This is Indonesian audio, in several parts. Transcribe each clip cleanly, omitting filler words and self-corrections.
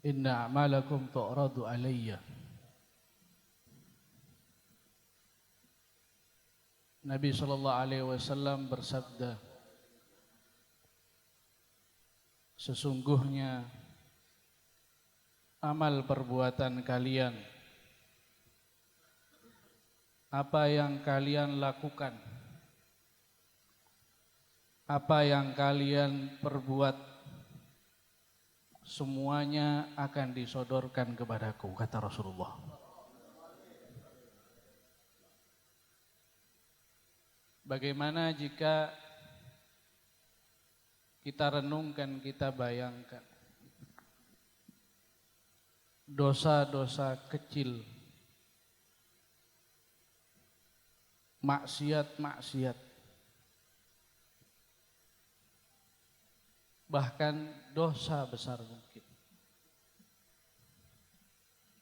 Inna a'malakum tu'radu alayya. Nabi SAW bersabda, sesungguhnya amal perbuatan kalian, apa yang kalian lakukan, apa yang kalian perbuat, semuanya akan disodorkan kepadaku, kata Rasulullah. Bagaimana jika kita renungkan, kita bayangkan dosa-dosa kecil, maksiat-maksiat, bahkan dosa besar mungkin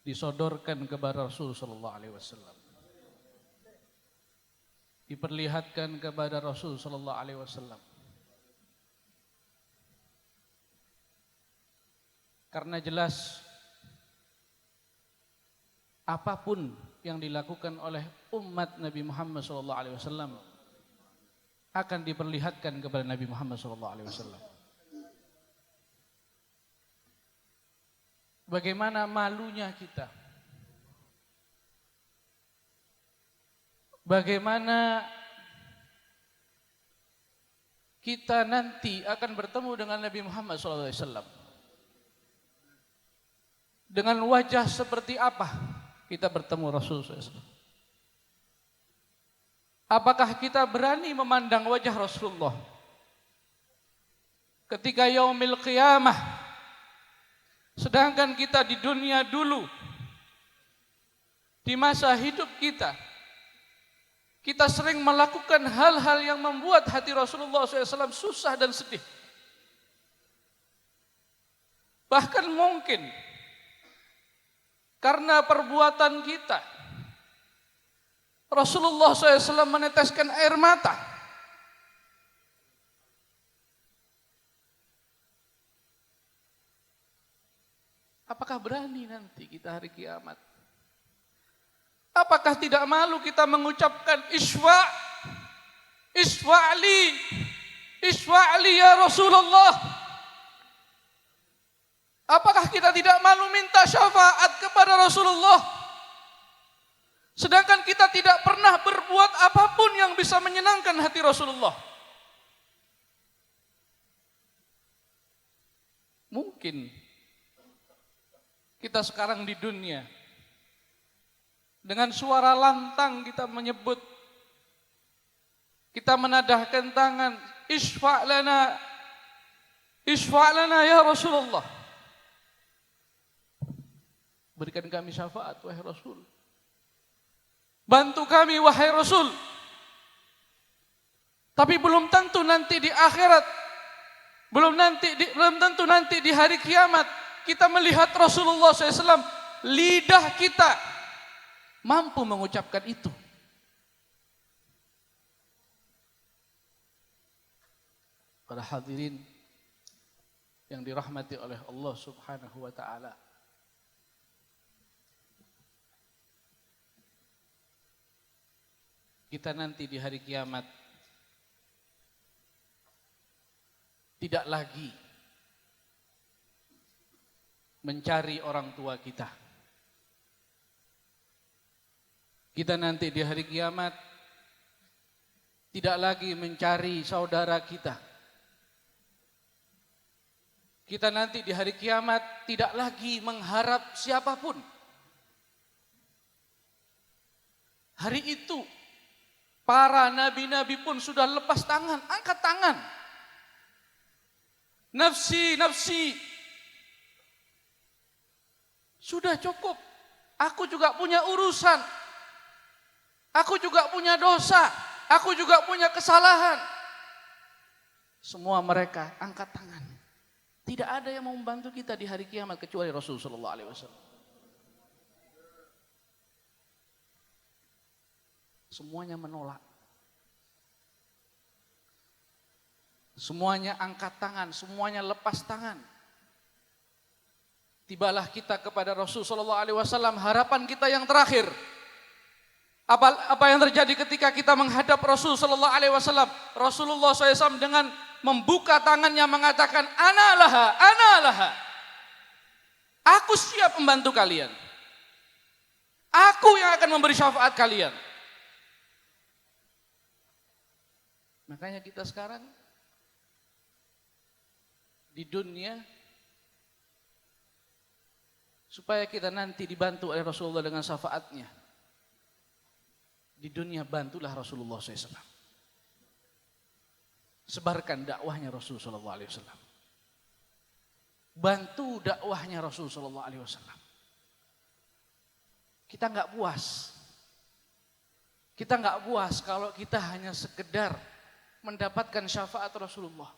disodorkan kepada Rasulullah SAW, diperlihatkan kepada Rasulullah SAW. Karena jelas apapun yang dilakukan oleh umat Nabi Muhammad SAW akan diperlihatkan kepada Nabi Muhammad SAW. Bagaimana malunya kita, bagaimana kita nanti akan bertemu dengan Nabi Muhammad SAW. Dengan wajah seperti apa kita bertemu Rasulullah SAW? Apakah kita berani memandang wajah Rasulullah ketika yaumil qiyamah, sedangkan kita di dunia dulu, di masa hidup kita sering melakukan hal-hal yang membuat hati Rasulullah SAW susah dan sedih. Bahkan mungkin karena perbuatan kita, Rasulullah SAW meneteskan air mata. Apakah berani nanti kita hari kiamat? Apakah tidak malu kita mengucapkan Isfa'li ya Rasulullah? Apakah kita tidak malu minta syafaat kepada Rasulullah? Sedangkan kita tidak pernah berbuat apapun yang bisa menyenangkan hati Rasulullah. Mungkin kita sekarang di dunia, dengan suara lantang kita menyebut, kita menadahkan tangan, Isfa'lana ya Rasulullah. Berikan kami syafaat wahai Rasul. Bantu kami wahai Rasul. Tapi belum tentu nanti di akhirat, belum tentu nanti di hari kiamat kita melihat Rasulullah SAW, lidah kita mampu mengucapkan itu. Para hadirin yang dirahmati oleh Allah Subhanahu wa taala, kita nanti di hari kiamat tidak lagi mencari orang tua kita. Kita nanti di hari kiamat tidak lagi mencari saudara kita. Kita nanti di hari kiamat tidak lagi mengharap siapapun. Hari itu para nabi-nabi pun sudah lepas tangan, angkat tangan. Nafsi, nafsi. Sudah cukup. Aku juga punya urusan. Aku juga punya dosa. Aku juga punya kesalahan. Semua mereka angkat tangan. Tidak ada yang mau membantu kita di hari kiamat kecuali Rasulullah SAW. Semuanya menolak. Semuanya angkat tangan, semuanya lepas tangan. Tibalah kita kepada Rasul sallallahu alaihi wasallam, harapan kita yang terakhir. Apa yang terjadi ketika kita menghadap Rasul sallallahu alaihi wasallam? Rasulullah SAW dengan membuka tangannya mengatakan, "Ana laha, ana laha." Aku siap membantu kalian. Aku yang akan memberi syafaat kalian. Makanya kita sekarang di dunia, supaya kita nanti dibantu oleh Rasulullah dengan syafaatnya, di dunia bantulah Rasulullah SAW. Sebarkan dakwahnya Rasulullah SAW. Bantu dakwahnya Rasulullah SAW. Kita nggak puas. Kita nggak puas kalau kita hanya sekedar mendapatkan syafaat Rasulullah.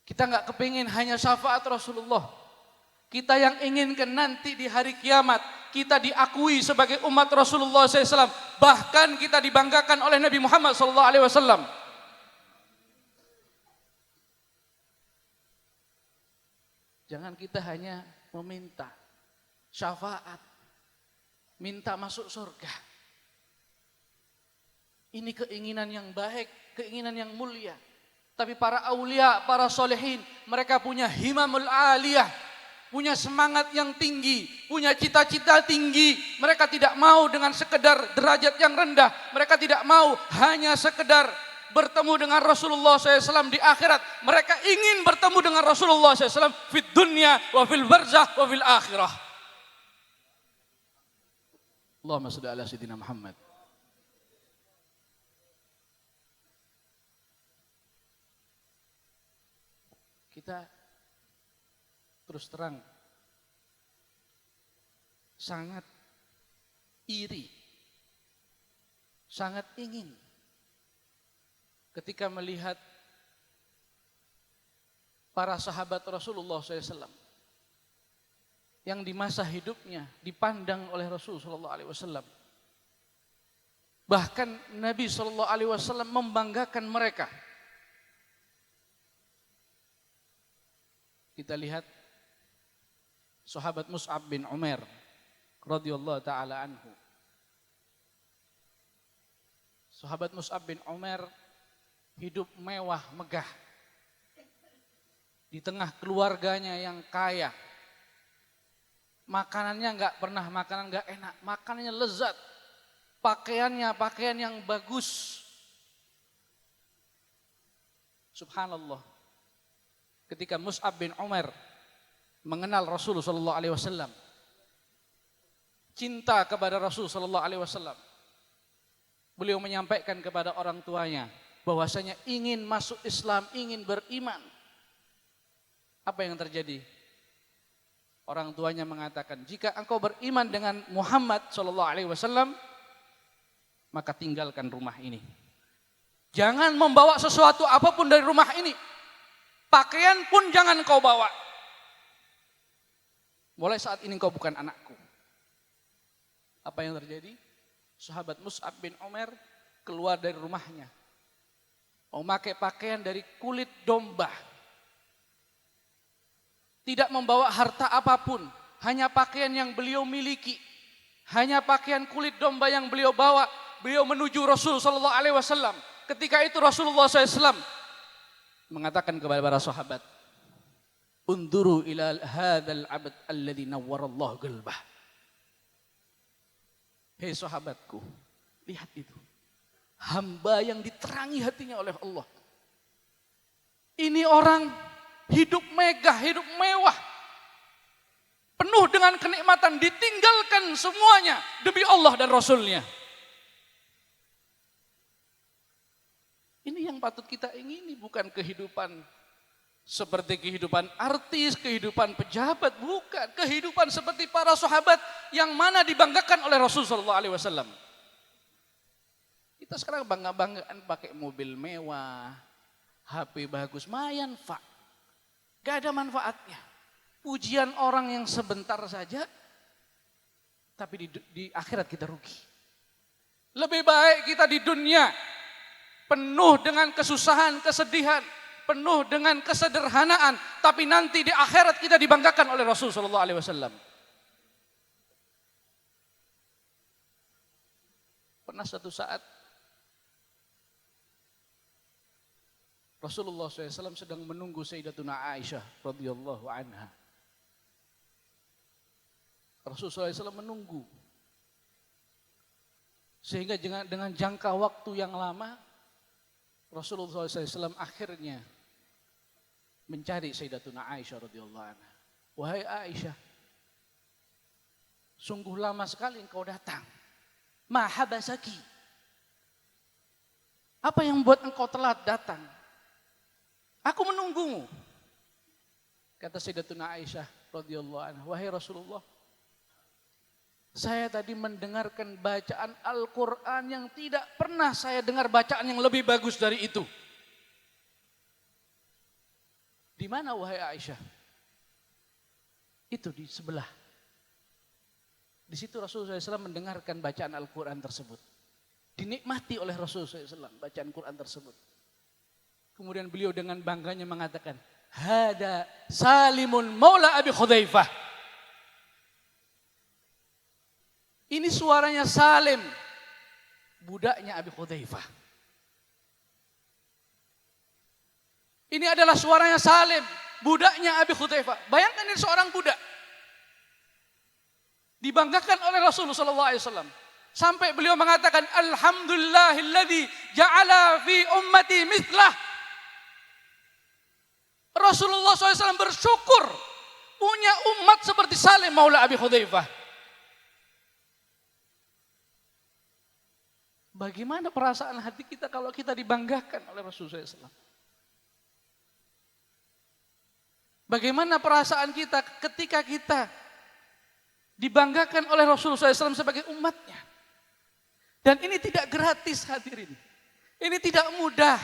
Kita nggak kepingin hanya syafaat Rasulullah. Kita yang inginkan nanti di hari kiamat kita diakui sebagai umat Rasulullah SAW. Bahkan kita dibanggakan oleh Nabi Muhammad SAW. Jangan kita hanya meminta syafaat, minta masuk surga. Ini keinginan yang baik, keinginan yang mulia. Tapi para aulia, para solehin, mereka punya himamul aliyah, punya semangat yang tinggi, punya cita-cita tinggi. Mereka tidak mau dengan sekedar derajat yang rendah. Mereka tidak mau hanya sekedar bertemu dengan Rasulullah SAW di akhirat. Mereka ingin bertemu dengan Rasulullah SAW fid dunya wa fil barzah wa fil akhirah. Allahumma shalli ala sayyidina Muhammad. Kita terus terang sangat iri, sangat ingin ketika melihat para sahabat Rasulullah SAW yang di masa hidupnya dipandang oleh Rasulullah SAW. Bahkan Nabi SAW membanggakan mereka. Kita lihat sahabat Mus'ab bin Umair radhiyallahu taala anhu. Sahabat Mus'ab bin Umair hidup mewah megah di tengah keluarganya yang kaya. Makanannya makanan nggak enak, makanannya lezat. Pakaiannya pakaian yang bagus. Subhanallah. Ketika Mus'ab bin Umair mengenal Rasul sallallahu alaihi wasallam, cinta kepada Rasul sallallahu alaihi wasallam, beliau menyampaikan kepada orang tuanya bahwasanya ingin masuk Islam, ingin beriman. Apa yang terjadi? Orang tuanya mengatakan, jika engkau beriman dengan Muhammad sallallahu alaihi wasallam, maka tinggalkan rumah ini. Jangan membawa sesuatu apapun dari rumah ini. Pakaian pun jangan kau bawa. Mulai saat ini kau bukan anakku. Apa yang terjadi? Sahabat Mus'ab bin Umair keluar dari rumahnya. Memakai pakaian dari kulit domba. Tidak membawa harta apapun. Hanya pakaian yang beliau miliki. Hanya pakaian kulit domba yang beliau bawa. Beliau menuju Rasul sallallahu alaihi wasallam. Ketika itu Rasulullah SAW mengatakan kepada para sahabat, "Unduru ila hadzal 'abd alladzi nawwarallahu qalbah." Hei sahabatku, lihat itu. Hamba yang diterangi hatinya oleh Allah. Ini orang hidup megah, hidup mewah. Penuh dengan kenikmatan, ditinggalkan semuanya demi Allah dan Rasulnya. Ini yang patut kita ingini, bukan kehidupan seperti kehidupan artis, kehidupan pejabat, bukan. Kehidupan seperti para sahabat yang mana dibanggakan oleh Rasulullah SAW. Kita sekarang bangga-banggaan pakai mobil mewah, HP bagus, manfaat. Gak ada manfaatnya. Pujian orang yang sebentar saja, tapi di akhirat kita rugi. Lebih baik kita di dunia penuh dengan kesusahan, kesedihan, penuh dengan kesederhanaan, tapi nanti di akhirat kita dibanggakan oleh Rasul sallallahu alaihi wasallam. Pernah suatu saat Rasulullah SAW sedang menunggu Sayyidatuna Aisyah radhiyallahu anha. Rasulullah SAW menunggu. Sehingga dengan jangka waktu yang lama, Rasulullah SAW akhirnya mencari Sayyidatuna Aisyah radhiyallahu anha. Wahai Aisyah, sungguh lama sekali engkau datang. Ma habasaki. Apa yang membuat engkau telat datang? Aku menunggumu. Kata Sayyidatuna Aisyah radhiyallahu anha, wahai Rasulullah, saya tadi mendengarkan bacaan Al-Quran yang tidak pernah saya dengar bacaan yang lebih bagus dari itu. Di mana wahai Aisyah? Itu di sebelah. Di situ Rasulullah SAW mendengarkan bacaan Al-Quran tersebut. Dinikmati oleh Rasulullah SAW bacaan Quran tersebut. Kemudian beliau dengan bangganya mengatakan, hada Salimun Maula Abi Hudzaifah. Ini suaranya Salim, budaknya Abi Hudzaifah. Ini adalah suaranya Salim, budaknya Abi Hudzaifah. Bayangkan ini seorang budak. Dibanggakan oleh Rasulullah SAW. Sampai beliau mengatakan, alhamdulillahilladzi ja'ala fi ummati mithlah. Rasulullah SAW bersyukur punya umat seperti Salim Maula Abi Hudzaifah. Bagaimana perasaan hati kita kalau kita dibanggakan oleh Rasulullah SAW? Bagaimana perasaan kita ketika kita dibanggakan oleh Rasulullah SAW sebagai umatnya? Dan ini tidak gratis hadirin. Ini tidak mudah.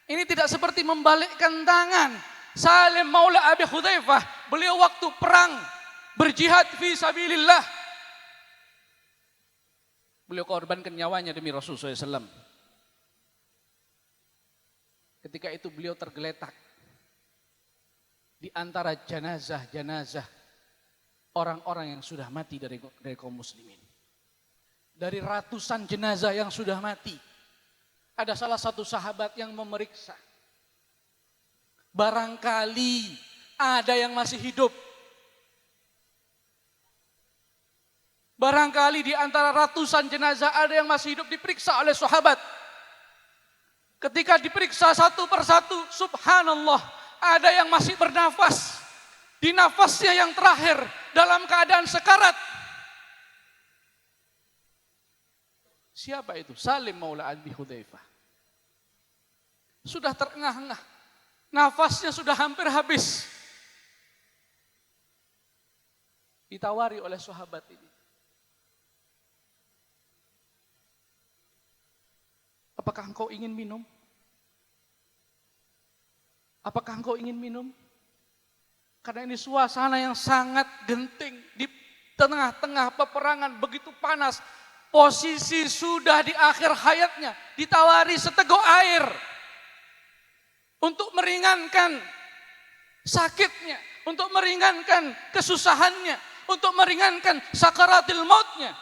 Ini tidak seperti membalikkan tangan. Salim Maula Abi Hudzaifah, beliau waktu perang berjihad fi sabilillah. Beliau korbankan nyawanya demi Rasulullah SAW. Ketika itu beliau tergeletak di antara jenazah-jenazah orang-orang yang sudah mati dari kaum muslimin. Dari ratusan jenazah yang sudah mati, ada salah satu sahabat yang memeriksa. Barangkali ada yang masih hidup. Barangkali di antara ratusan jenazah ada yang masih hidup, diperiksa oleh sahabat. Ketika diperiksa satu persatu, subhanallah, ada yang masih bernafas. Di nafasnya yang terakhir dalam keadaan sekarat. Siapa itu? Salim Maula Abi Hudzaifah. Sudah terengah-engah. Nafasnya sudah hampir habis. Ditawari oleh sahabat ini. Apakah engkau ingin minum? Apakah engkau ingin minum? Karena ini suasana yang sangat genting. Di tengah-tengah peperangan begitu panas. Posisi sudah di akhir hayatnya, ditawari seteguk air untuk meringankan sakitnya, untuk meringankan kesusahannya, untuk meringankan sakaratil mautnya.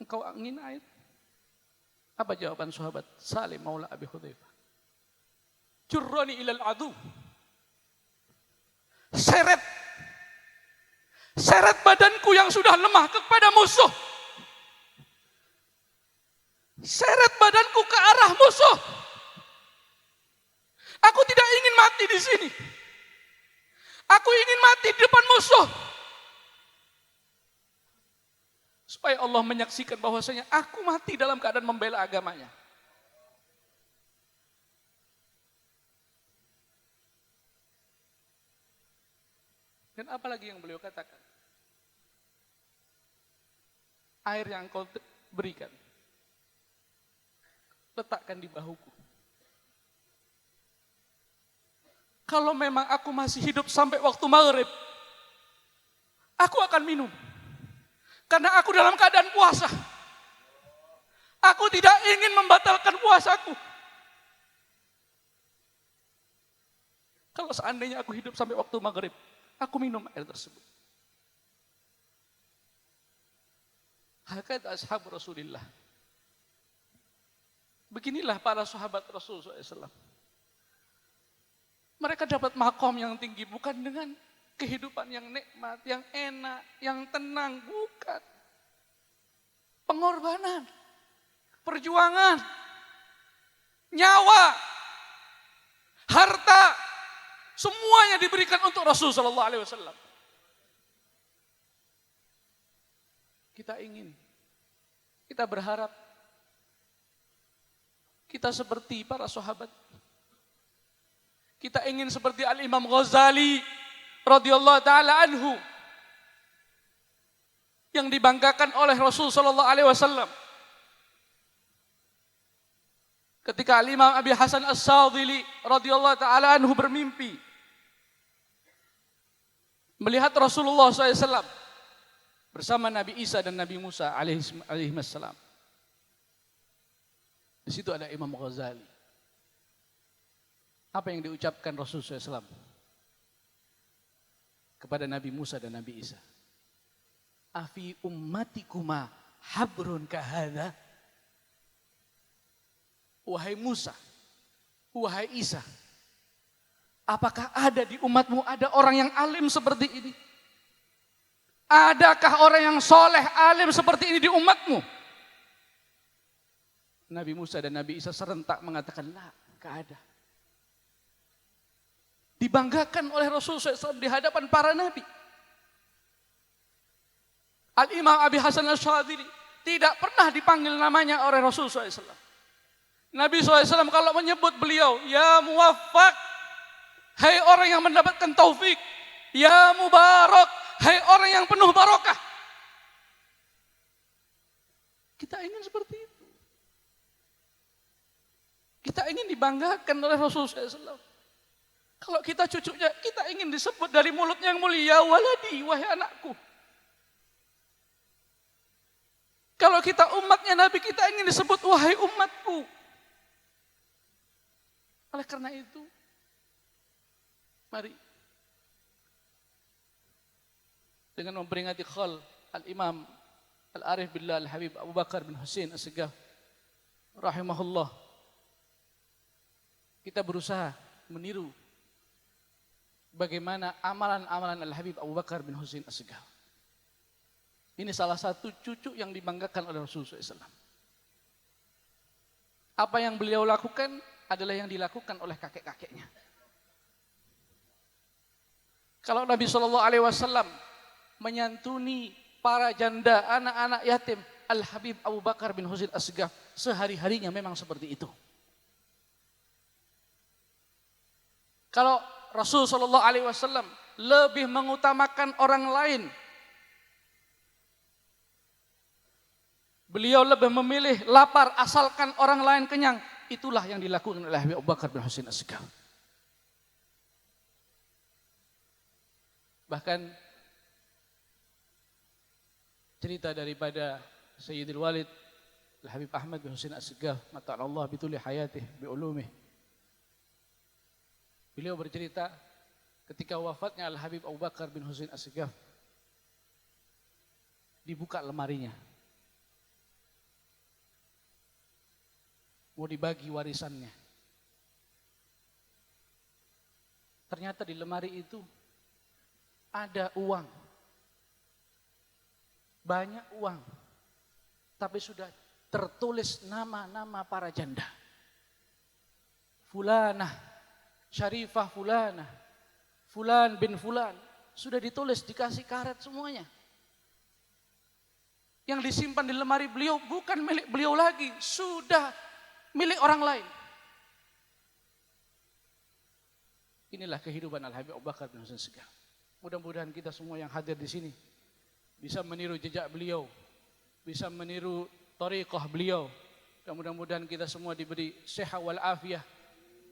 Engkau ingin air? Apa jawaban sahabat Salim Maula Abi Hudzaifah? Jurrani ilal adu. Seret badanku yang sudah lemah kepada musuh. Seret badanku ke arah musuh. Aku tidak ingin mati di sini. Aku ingin mati di depan musuh. Supaya Allah menyaksikan bahwasanya aku mati dalam keadaan membela agamanya. Dan apalagi yang beliau katakan? Air yang kau berikan, letakkan di bahuku. Kalau memang aku masih hidup sampai waktu maghrib, aku akan minum. Karena aku dalam keadaan puasa. Aku tidak ingin membatalkan puasaku. Kalau seandainya aku hidup sampai waktu maghrib, aku minum air tersebut. Hakata ashab Rasulillah. Beginilah para sahabat Rasulullah SAW. Mereka dapat makom yang tinggi bukan dengan kehidupan yang nikmat, yang enak, yang tenang, bukan. Pengorbanan, perjuangan, nyawa, harta, semuanya diberikan untuk Rasulullah SAW. Kita berharap kita seperti para sahabat. Kita ingin seperti Al-Imam Ghazali radhiyallahu taala anhu yang dibanggakan oleh Rasul sallallahu alaihi wasallam. Ketika Al-Imam Abi Hasan As-Sadili radhiyallahu taala anhu bermimpi melihat Rasulullah SAW bersama Nabi Isa dan Nabi Musa alaihi wassalam. Di situ ada Imam Ghazali. Apa yang diucapkan Rasulullah SAW kepada Nabi Musa dan Nabi Isa? Afi ummatikuma habrun kahada. Wahai Musa, wahai Isa, apakah ada di umatmu ada orang yang alim seperti ini? Adakah orang yang soleh alim seperti ini di umatmu? Nabi Musa dan Nabi Isa serentak mengatakan, la, gak ada. Dibanggakan oleh Rasulullah SAW di hadapan para nabi. Al-Imam Abi Hasan Al-Syadzili tidak pernah dipanggil namanya oleh Rasulullah SAW. Nabi SAW kalau menyebut beliau, ya muwaffaq, hai orang yang mendapatkan taufik, ya mubarak, hai orang yang penuh barokah. Kita ingin seperti itu. Kita ingin dibanggakan oleh Rasulullah SAW. Kalau kita cucunya, kita ingin disebut dari mulut yang mulia, waladi, wahai anakku. Kalau kita umatnya Nabi, kita ingin disebut wahai umatku. Oleh karena itu, mari dengan memperingati khol Al-Imam Al-Arif Billah Al-Habib Abu Bakar bin Husain As-Segaf rahimahullah, kita berusaha meniru bagaimana amalan-amalan Al-Habib Abu Bakar bin Husain As-Segaf. Ini salah satu cucu yang dibanggakan oleh Rasulullah SAW. Apa yang beliau lakukan adalah yang dilakukan oleh kakek-kakeknya. Kalau Nabi SAW menyantuni para janda, anak-anak yatim, Al-Habib Abu Bakar bin Husain As-Segaf sehari-harinya memang seperti itu. Kalau Rasulullah SAW lebih mengutamakan orang lain, beliau lebih memilih lapar asalkan orang lain kenyang. Itulah yang dilakukan oleh Habib Abu Bakar bin Husain As-Segaf. Bahkan cerita daripada Sayyidil Walid Al-Habib Ahmad bin Husain As-Segaf, mata'allah bituli hayatih bi'ulumih. Beliau bercerita ketika wafatnya Al-Habib Abu Bakar bin Husain As-Segaf, dibuka lemarinya. Mau dibagi warisannya. Ternyata di lemari itu ada uang. Banyak uang. Tapi sudah tertulis nama-nama para janda. Fulanah, Syarifah Fulanah, Fulan bin Fulan. Sudah ditulis, dikasih karet semuanya. Yang disimpan di lemari beliau bukan milik beliau lagi. Sudah milik orang lain. Inilah kehidupan Al-Habib Abu Bakar bin Husain As-Segaf. Mudah-mudahan kita semua yang hadir di sini bisa meniru jejak beliau, bisa meniru thariqah beliau. Dan mudah-mudahan kita semua diberi sehat wal afiyah.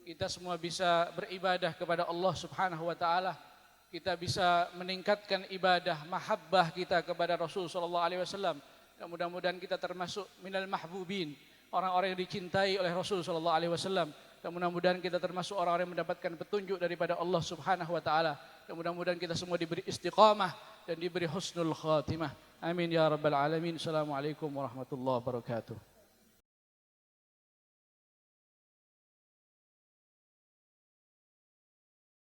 Kita semua bisa beribadah kepada Allah Subhanahu wa taala. Kita bisa meningkatkan ibadah mahabbah kita kepada Rasul sallallahu alaihi wasallam. Dan mudah-mudahan kita termasuk minal mahbubin, orang-orang yang dicintai oleh Rasul sallallahu alaihi wasallam. Dan mudah-mudahan kita termasuk orang-orang yang mendapatkan petunjuk daripada Allah Subhanahu wa taala. Dan mudah-mudahan kita semua diberi istiqamah dan diberi husnul khatimah. Amin ya rabbal alamin. Assalamualaikum warahmatullahi wabarakatuh.